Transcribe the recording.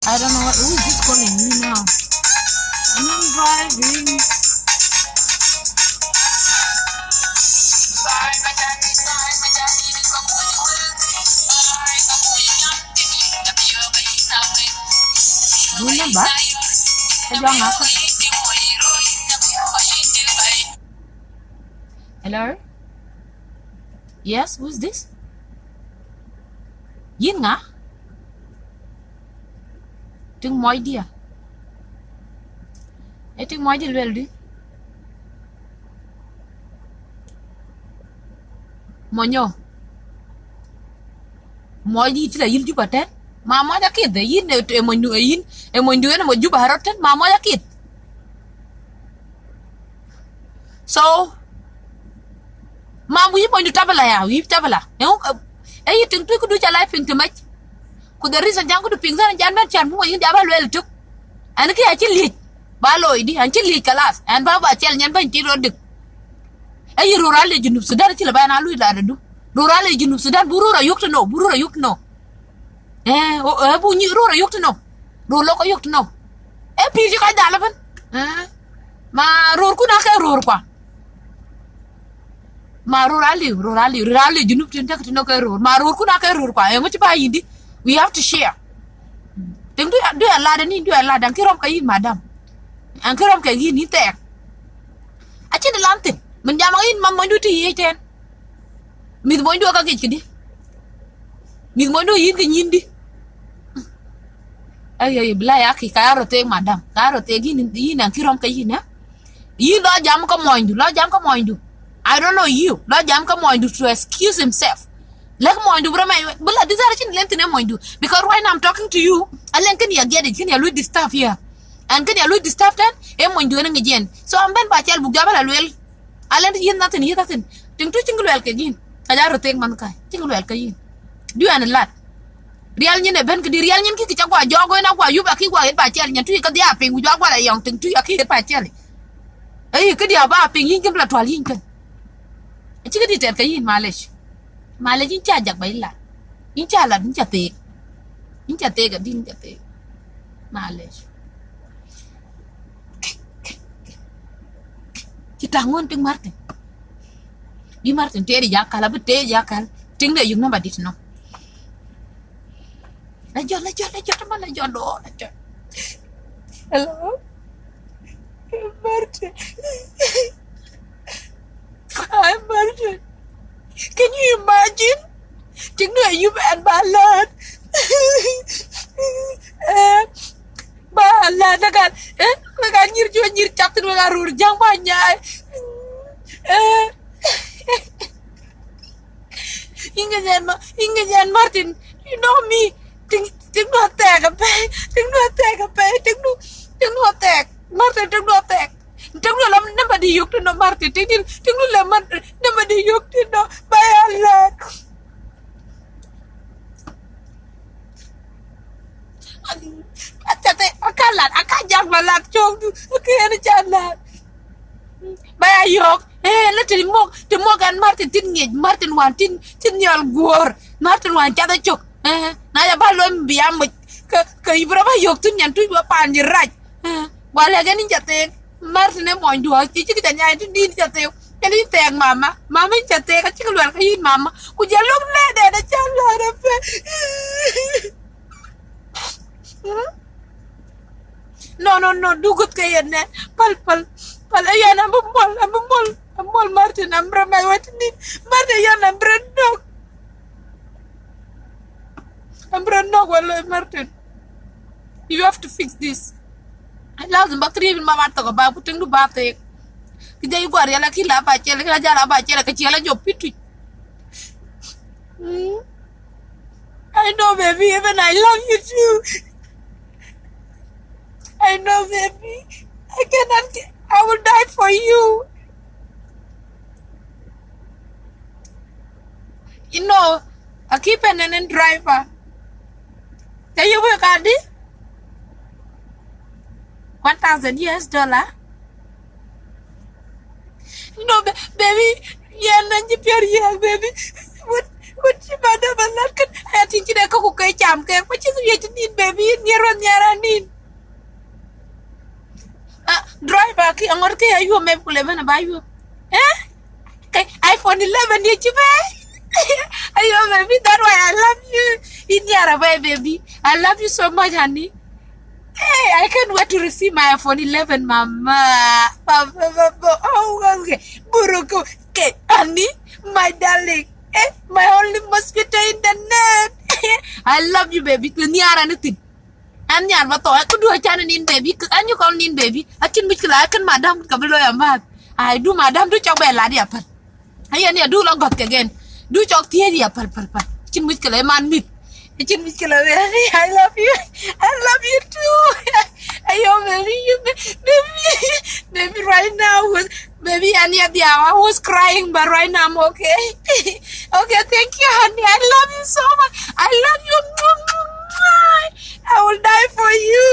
I don't know who is this calling me now. I'm driving. Remember? Hello? Yes, who's this? Yin nga? Ting Monydia. Ting Monydia well di. Monyo. Monydia tila yin juba ten. Mama ya kid the yin e monyu yin e monyu na mo juba haroten mama ya kid. So Mom, we want to tabala ya, we tabala. You think we could do your life into much? Could the reason Jango to Pings and Jan Chan who you never well took? And okay, actually, Baloidi, and Chili Calas, and Baba Chel Yan Tiro Duke. A rural legend of Sudan Tilabana Luda. Rural legend of Sudan, Burura Yukno, Burura Yukno. Rura Yukno, Roloka Yukno. A Pijaka Dalavan? Ma Rurkunaka Rurpa. Ma rurali junub tin tak tino kay rur ma rur ku na kay rur kwa e mo ci bayindi we have to share ting do ala dani do ala dan kirom kay madam an kirom kay ni tek a ci de lantin man jama yin mam mo nduti yeten mi mo ndo ka gidi mi mo ndo yin ke nyindi ay bla ya ki ka rote madam ka rote gi ni an kirom kay na yi lo jam ko moindu I don't know you. Lord Jam come on to excuse himself. Like Moindu, but this are length in Moindu. Because right now I'm talking to you, I can you get it, can you lose the stuff here? And can you lose the stuff then? Moindu again. So I'm Ben Bachel Bugabala well. I let you nothing, hear nothing. Think to jingle well again. I don't take Mankai. Jingle well again. Do you and a lot? Real Yen Ben could the real Yen Kitaka, Jogo and Aqua, you back in Bachel, and to get the apping with Jagua young thing to your kid Bachel. You could have apping Yinkin Platwal Yinkin. Chị đi trên cái gì mà lấy chính cha giặc bấy là chính cha là chính cha tệ cái chính cha tệ mà lấy chị tăng luôn tiếng Martin đi Martin tệ đi giặc là bứt tệ giặc tiếng để dùng nó bà đi nó lấy cho nó lấy cho đồ lấy cho hello Martin I'm Martin. Can you imagine? Chính người giúp anh ba lên. Ba lên nó gan nyir chặt tin ga rur jang ba nyai. Inga Martin, you know me. Tiếng nó tẹt à bé, tiếng nó tẹt. Martin tiếng nó tẹt. Tiếng nó làm nó mà đi dục nó Martin tiếng nó làm nó mà đi dục nó bay lên akan jang lalat chong okay na jalan bay yok la ti mo kan Martin tin ngi Martin wan tin nyol gor Martin wan cha da chok na ya ba lo biam ka ibra ba yok tin nyan tu ba pan ji raj wala ga ni jate Martin em mọi đùa chỉ cái nhà đi cho tiêu cái đi tiền mama cho tiền cái chiếc loạn cái gì mama cô giờ lúc này để nó chán lời đó no do good cái này pal ấy anh em mol Martin em bro mày vậy đi Martin em brand well Martin you have to fix this lazim bakri bin mama to ba puting du ba te kidai gwa ya ki la ba chele ka jala ba chele ka chele jo pitu I know baby even I love you too I know baby I will die for you you know I keep an driver tell you where Gandhi $1,000 No, baby, yeah, baby. What you madam alat kan I think you ko ko kay cham ke pa chi ye tin baby nyara nyara nin. Driver ki angor ke ayu me kule bana ba yu. Okay, iPhone 11 ye chi ba. Ayo baby that's why I love you. In nyara baby. I love you so much honey. Hey, I can't wait to receive my iPhone 11, Mama. Oh, okay. Buruku. Okay, honey, my darling. My only mosquito in the net. I love you, baby. Kunyara anything. And yan bato I could do a channel in baby. And you call in baby. I can make like madam kabilo yamat. I do madam do chok by ladi apart. I do long got again. Do chok theory apart. Chin which man meat. I love you. I love you too. Baby, right now baby, I was crying, but right now I'm okay. Okay, thank you, honey. I love you so much. I love you. I will die for you.